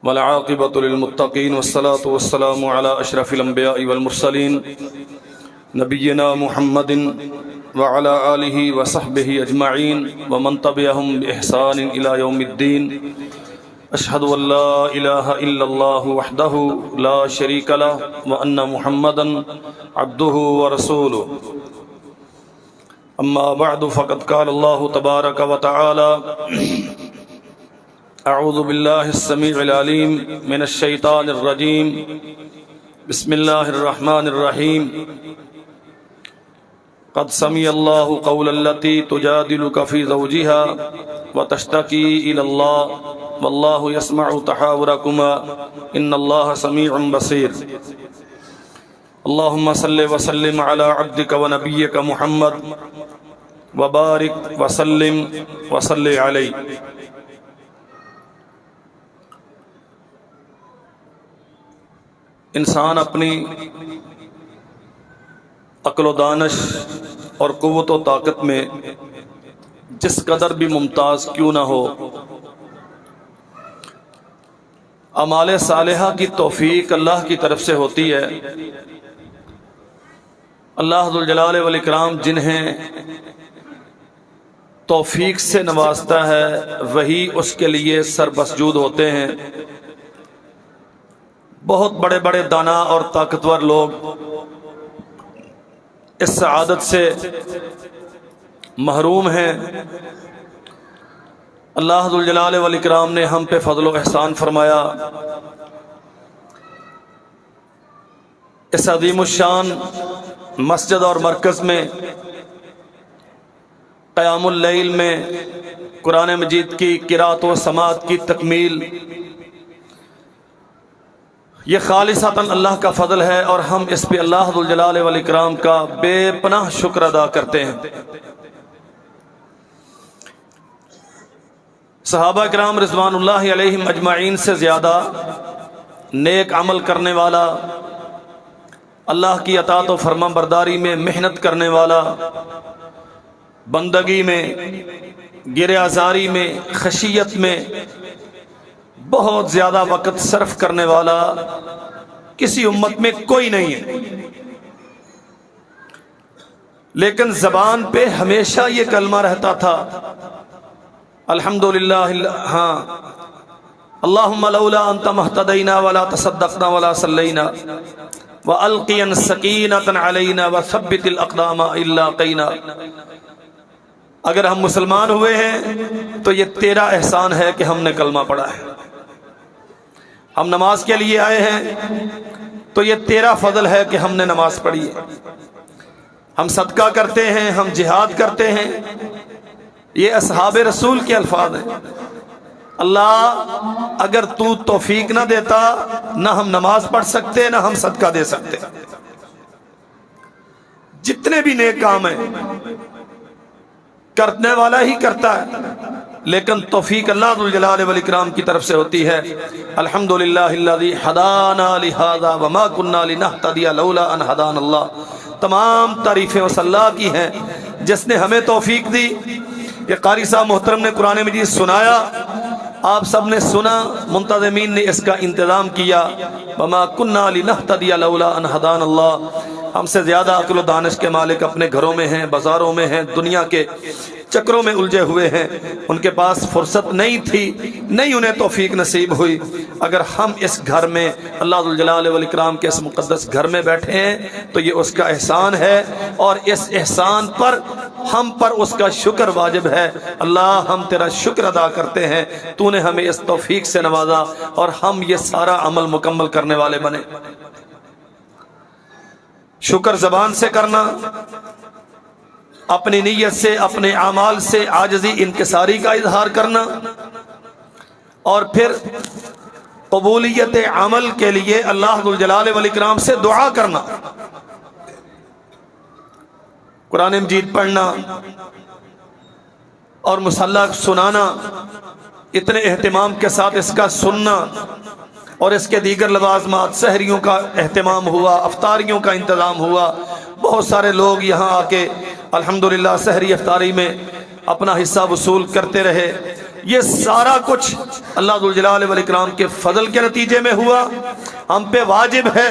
والعاقبۃ للمتقین والصلاة والسلام علی اشرف الانبیاء والمرسلین نبینا محمد وعلی آلہ وصحبہ اجمعین ومن تبعہم بإحسان الی یوم الدین۔ اشہد ان لا الہ الا اللہ وحدہ لا شریک لہ وان محمدا عبدہ ورسولہ۔ اما بعد فقد قال اللہ تبارک وتعالی اعوذ باللہ السمیع العلیم من الشیطان الرجیم بسم اللہ الرحمن الرحیم۔ قد سمع اللہ قول التی تجادلک فی زوجها وتشتکی الی اللہ واللہ یسمع تحاورکما ان اللہ سمیع بصیر۔ اللہم صل وسلم علی عبدک ونبیک محمد وبارک وسلم وصلی علیہ۔ انسان اپنی عقل و دانش اور قوت و طاقت میں جس قدر بھی ممتاز کیوں نہ ہو، اعمال صالحہ کی توفیق اللہ کی طرف سے ہوتی ہے۔ اللہ ذوالجلال والاکرام جنہیں توفیق سے نوازتا ہے وہی اس کے لیے سربسجود ہوتے ہیں۔ بہت بڑے بڑے دانا اور طاقتور لوگ اس سعادت سے محروم ہیں۔ اللہ ذوالجلال والاکرام نے ہم پہ فضل و احسان فرمایا۔ اس عظیم الشان مسجد اور مرکز میں قیام اللیل میں قرآن مجید کی قرات و سماعت کی تکمیل، یہ خالصتاً اللہ کا فضل ہے اور ہم اس پہ اللہ ذوالجلال والاکرام کا بے پناہ شکر ادا کرتے ہیں۔ صحابہ کرام رضوان اللہ علیہم اجمعین سے زیادہ نیک عمل کرنے والا، اللہ کی اطاعت و فرما برداری میں محنت کرنے والا، بندگی میں، گرہ آزاری میں، خشیت میں بہت زیادہ وقت صرف کرنے والا کسی امت میں کوئی نہیں ہے۔ لیکن زبان پہ ہمیشہ یہ کلمہ رہتا تھا، الحمدللہ، ہاں، اللہم لولا انت مہتدینا ولا تصدقنا ولا صلینا والقیا سکینۃ علینا وثبت الاقدام الا قینا۔ اگر ہم مسلمان ہوئے ہیں تو یہ تیرا احسان ہے کہ ہم نے کلمہ پڑھا ہے۔ ہم نماز کے لیے آئے ہیں تو یہ تیرا فضل ہے کہ ہم نے نماز پڑھی ہے۔ ہم صدقہ کرتے ہیں، ہم جہاد کرتے ہیں، یہ اصحاب رسول کے الفاظ ہیں۔ اللہ اگر تو توفیق نہ دیتا نہ ہم نماز پڑھ سکتے نہ ہم صدقہ دے سکتے۔ جتنے بھی نیک کام ہیں کرنے والا ہی کرتا ہے، لیکن توفیق اللہ ذوالجلال والاکرام کی طرف سے ہوتی ہے۔ الحمدللہ الذی ہدانا لہذا وما کنا لنہتدی لولا ان ہدانا اللہ۔ تمام تعریفیں اس اللہ کی ہیں جس نے ہمیں توفیق دی۔ یہ قاری صاحب محترم نے قرآن مجید سنایا، آپ سب نے سنا، منتظمین نے اس کا انتظام کیا۔ وما کنا لنہتدی لولا ان ہدانا اللہ۔ ہم سے زیادہ عقل و دانش کے مالک اپنے گھروں میں ہیں، بازاروں میں ہیں، دنیا کے چکروں میں الجھے ہوئے ہیں، ان کے پاس فرصت نہیں تھی، نہیں انہیں توفیق نصیب ہوئی۔ اگر ہم اس گھر میں اللہ ذوالجلال والاکرام کے اس مقدس گھر میں بیٹھے ہیں تو یہ اس کا احسان ہے، اور اس احسان پر ہم پر اس کا شکر واجب ہے۔ اللہ ہم تیرا شکر ادا کرتے ہیں، تو نے ہمیں اس توفیق سے نوازا اور ہم یہ سارا عمل مکمل کرنے والے بنے۔ شکر زبان سے کرنا، اپنی نیت سے، اپنے اعمال سے عاجزی انکساری کا اظہار کرنا، اور پھر قبولیت عمل کے لیے اللہ ذوالجلال والاکرام سے دعا کرنا، قرآن مجید پڑھنا اور مصحح سنانا، اتنے اہتمام کے ساتھ اس کا سننا، اور اس کے دیگر لوازمات، سحریوں کا اہتمام ہوا، افطاریوں کا انتظام ہوا۔ بہت سارے لوگ یہاں آ کے الحمدللہ سحری افطاری میں اپنا حصہ وصول کرتے رہے، یہ سارا کچھ اللہ ذوالجلال والاکرام کے فضل کے نتیجے میں ہوا۔ ہم پہ واجب ہے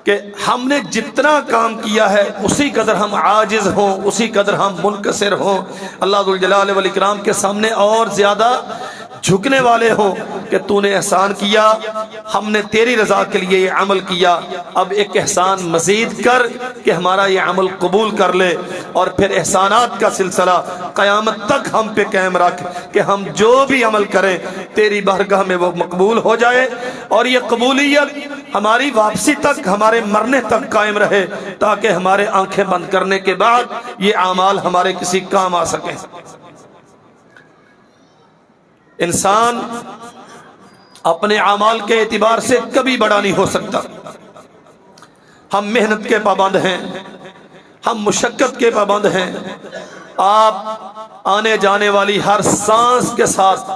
کہ ہم نے جتنا کام کیا ہے اسی قدر ہم عاجز ہوں، اسی قدر ہم منکسر ہوں، اللہ ذوالجلال والاکرام کے سامنے اور زیادہ جھکنے والے ہوں کہ تو نے احسان کیا، ہم نے تیری رضا کے لیے یہ عمل کیا، اب ایک احسان مزید کر کہ ہمارا یہ عمل قبول کر لے، اور پھر احسانات کا سلسلہ قیامت تک ہم پہ قائم رکھ کہ ہم جو بھی عمل کریں تیری بارگاہ میں وہ مقبول ہو جائے، اور یہ قبولیت ہماری واپسی تک، ہمارے مرنے تک قائم رہے، تاکہ ہمارے آنکھیں بند کرنے کے بعد یہ اعمال ہمارے کسی کام آ سکیں۔ انسان اپنے اعمال کے اعتبار سے کبھی بڑا نہیں ہو سکتا۔ ہم محنت کے پابند ہیں، ہم مشقت کے پابند ہیں۔ آپ آنے جانے والی ہر سانس کے ساتھ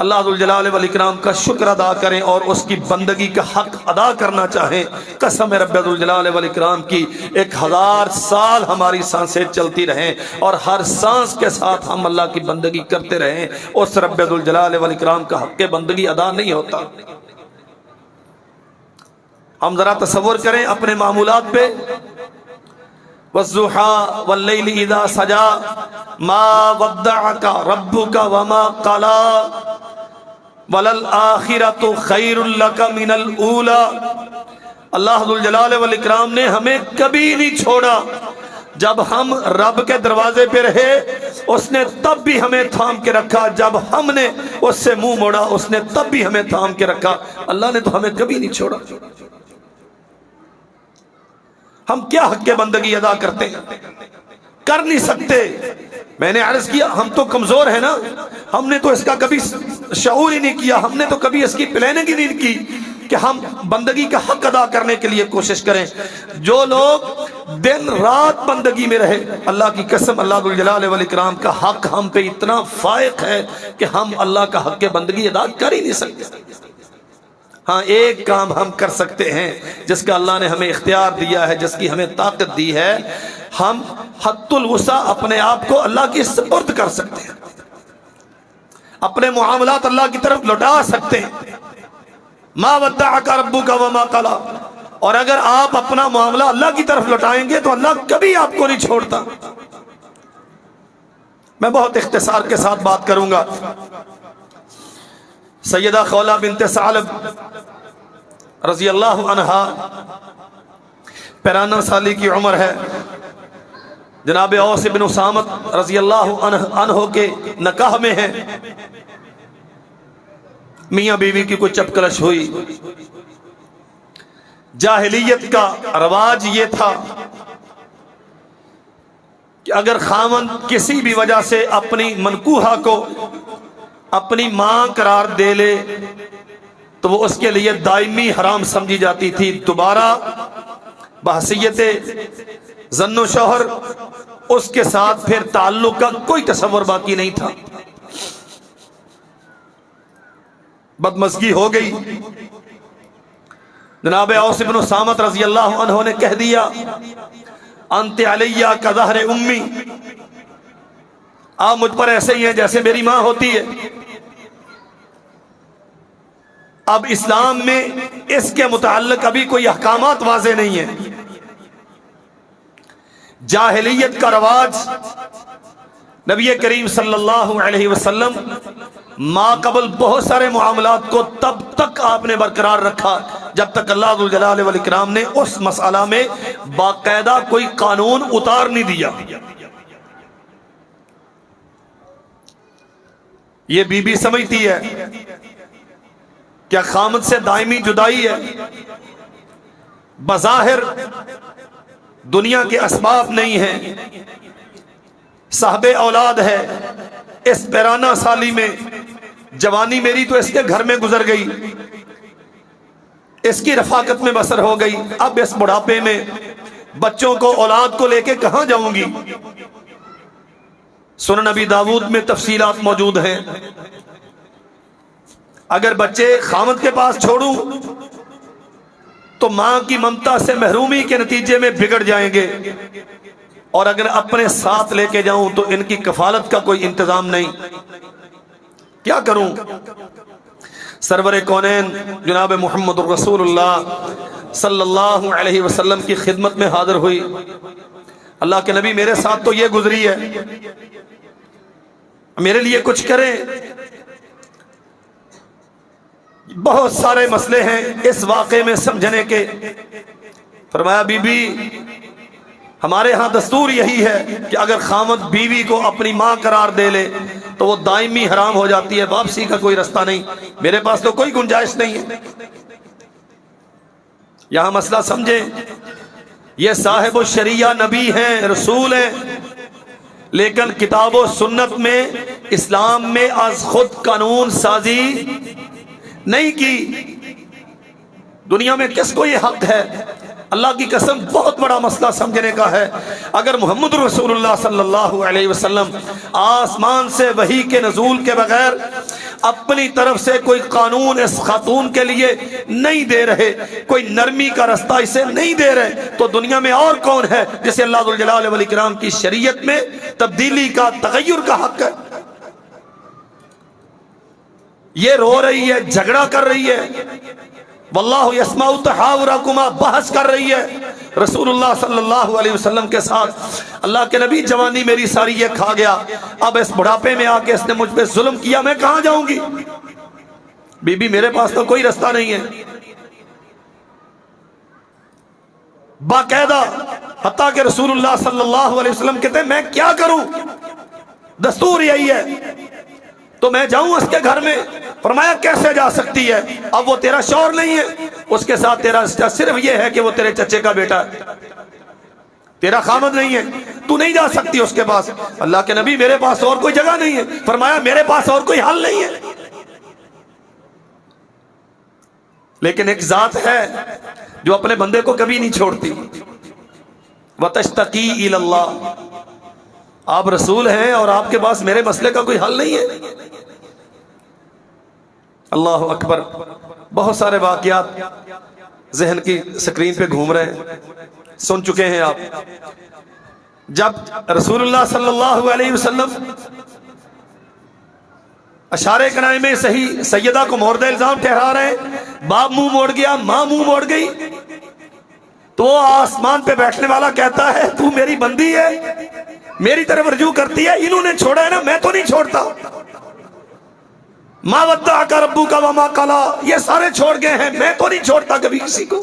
اللہ ذوالجلال والاکرام کا شکر ادا کریں اور اس کی بندگی کا حق ادا کرنا چاہیں۔ قسم رب ذوالجلال والاکرام کی 1000 سال ہماری سانسیں چلتی رہیں اور ہر سانس کے ساتھ ہم اللہ کی بندگی کرتے رہیں، اس رب ذوالجلال والاکرام کا حق بندگی ادا نہیں ہوتا۔ ہم ذرا تصور کریں اپنے معمولات پہ، وَالضُّحَىٰ وَاللَّيْلِ إِذَا سَجَىٰ مَا وَدَّعَكَ رَبُّكَ وَمَا قَلَىٰ وَلَلْآخِرَةُ خَيْرٌ لَكَ مِنَ الْأُولَىٰ۔ اللہ ذوالجلال والاکرام نے ہمیں کبھی نہیں چھوڑا۔ جب ہم رب کے دروازے پہ رہے اس نے تب بھی ہمیں تھام کے رکھا، جب ہم نے اس سے منہ موڑا اس نے تب بھی ہمیں تھام کے رکھا۔ اللہ نے تو ہمیں کبھی نہیں چھوڑا۔ ہم کیا حق بندگی ادا کرتے ہیں؟ کر نہیں سکتے۔ میں نے عرض کیا ہم تو کمزور ہیں نا، ہم نے تو اس کا کبھی شعور ہی نہیں کیا، ہم نے تو کبھی اس کی پلاننگ ہی نہیں کی کہ ہم بندگی کا حق ادا کرنے کے لیے کوشش کریں۔ جو لوگ دن رات بندگی میں رہے، اللہ کی قسم اللہ ذوالجلال والاکرام کا حق ہم پہ اتنا فائق ہے کہ ہم اللہ کا حق بندگی ادا کر ہی نہیں سکتے۔ ہاں ایک کام ہم کر سکتے ہیں جس کا اللہ نے ہمیں اختیار دیا ہے، جس کی ہمیں طاقت دی ہے، ہم حد الوسع اپنے آپ کو اللہ کی سپرد کر سکتے ہیں، اپنے معاملات اللہ کی طرف لوٹا سکتے ہیں۔ ما ودعک ربک وما قلی، اور اگر آپ اپنا معاملہ اللہ کی طرف لوٹائیں گے تو اللہ کبھی آپ کو نہیں چھوڑتا۔ میں بہت اختصار کے ساتھ بات کروں گا۔ سیدہ خولہ بنت ثعلب رضی اللہ عنہا 53 سال کی عمر ہے، جناب اوس بن اسامت رضی اللہ عنہ کے نکاح میں ہیں۔ میاں بیوی کی کوئی چپکلش ہوئی۔ جاہلیت کا رواج یہ تھا کہ اگر خاوند کسی بھی وجہ سے اپنی منکوحہ کو اپنی ماں قرار دے لے تو وہ اس کے لیے دائمی حرام سمجھی جاتی تھی، دوبارہ بحیثیت زن و شوہر اس کے ساتھ پھر تعلق کا کوئی تصور باقی نہیں تھا۔ بدمزگی ہو گئی۔ جناب اوس بن اسامت رضی اللہ عنہ نے کہہ دیا انت علیہ کا ظہر امی، آپ مجھ پر ایسے ہی ہیں جیسے میری ماں ہوتی ہے۔ اب اسلام میں اس کے متعلق ابھی کوئی احکامات واضح نہیں ہیں۔ جاہلیت کا رواج نبی کریم صلی اللہ علیہ وسلم ما قبل بہت سارے معاملات کو تب تک آپ نے برقرار رکھا جب تک اللہ ذوالجلال والاکرام نے اس مسئلہ میں باقاعدہ کوئی قانون اتار نہیں دیا۔ یہ بی بی سمجھتی ہے کیا خامد سے دائمی جدائی ہے، بظاہر دنیا کے اسباب نہیں ہیں، صاحب اولاد ہے، اس 52 سالی میں جوانی میری تو اس کے گھر میں گزر گئی، اس کی رفاقت میں بسر ہو گئی، اب اس بڑھاپے میں بچوں کو اولاد کو لے کے کہاں جاؤں گی؟ سنن نبی داؤد میں تفصیلات موجود ہیں۔ اگر بچے خامد کے پاس چھوڑوں تو ماں کی ممتا سے محرومی کے نتیجے میں بگڑ جائیں گے، اور اگر اپنے ساتھ لے کے جاؤں تو ان کی کفالت کا کوئی انتظام نہیں۔ کیا کروں؟ سرور کونین جناب محمد رسولullah صلی اللہ علیہ وسلم کی خدمت میں حاضر ہوئی. اللہ کے نبی میرے ساتھ تو یہ گزری ہے، میرے لیے کچھ کریں. بہت سارے مسئلے ہیں اس واقعے میں سمجھنے کے. فرمایا بی بی ہمارے ہاں دستور یہی ہے کہ اگر خاوند بیوی کو اپنی ماں قرار دے لے تو وہ دائمی حرام ہو جاتی ہے، واپسی کا کوئی رستہ نہیں. میرے پاس تو کوئی گنجائش نہیں ہے. یہاں مسئلہ سمجھیں، یہ صاحب الشریعہ نبی ہیں، رسول ہیں، لیکن کتاب و سنت میں اسلام میں از خود قانون سازی نہیں کی. دنیا میں کس کو یہ حق ہے؟ اللہ کی قسم بہت بڑا مسئلہ سمجھنے کا ہے. اگر محمد رسول اللہ صلی اللہ علیہ وسلم آسمان سے وحی کے نزول کے بغیر اپنی طرف سے کوئی قانون اس خاتون کے لیے نہیں دے رہے، کوئی نرمی کا رستہ اسے نہیں دے رہے، تو دنیا میں اور کون ہے جسے اللہ ذو الجلال والاکرام کی شریعت میں تبدیلی کا، تغیر کا حق ہے؟ یہ رو رہی ہے، جھگڑا کر رہی ہے، واللہ یسمع تحاورکما بحث کر رہی ہے رسول اللہ صلی اللہ علیہ وسلم کے ساتھ. اللہ کے نبی جوانی میری ساری یہ کھا گیا، اب اس بڑھاپے میں آ کے اس نے مجھ پہ ظلم کیا، میں کہاں جاؤں گی؟ بی بی میرے پاس تو کوئی رستہ نہیں ہے. باقاعدہ حتیٰ کہ رسول اللہ صلی اللہ علیہ وسلم کہتے ہیں میں کیا کروں، دستور یہی ہے تو میں جاؤں اس کے گھر میں. فرمایا کیسے جا سکتی ہے؟ اب وہ تیرا شوہر نہیں ہے، اس کے ساتھ تیرا رشتہ صرف یہ ہے کہ وہ تیرے چچے کا بیٹا ہے، تیرا خامد نہیں ہے، تو نہیں جا سکتی اس کے پاس. اللہ کے نبی میرے پاس اور کوئی جگہ نہیں ہے. فرمایا میرے پاس اور کوئی حل نہیں ہے. لیکن ایک ذات ہے جو اپنے بندے کو کبھی نہیں چھوڑتی. وَتَشْتَقِي إِلَى اللَّهِ، آپ رسول ہیں اور آپ کے پاس میرے مسئلے کا کوئی حل نہیں ہے. اللہ اکبر. بہت سارے واقعات ذہن کی سکرین پہ گھوم رہے ہیں، سن چکے ہیں آپ. جب رسول اللہ صلی اللہ علیہ وسلم اشارے کنائے میں صحیح سیدہ کو مورد الزام ٹھہرا رہے ہیں، باپ منہ موڑ گیا، ماں منہ موڑ گئی، تو آسمان پہ بیٹھنے والا کہتا ہے تو میری بندی ہے، میری طرف رجوع کرتی ہے، انہوں نے چھوڑا ہے نا، میں تو نہیں چھوڑتا. ما ودعک ربک وما قلی، یہ سارے چھوڑ گئے ہیں، میں تو نہیں چھوڑتا کبھی کسی کو.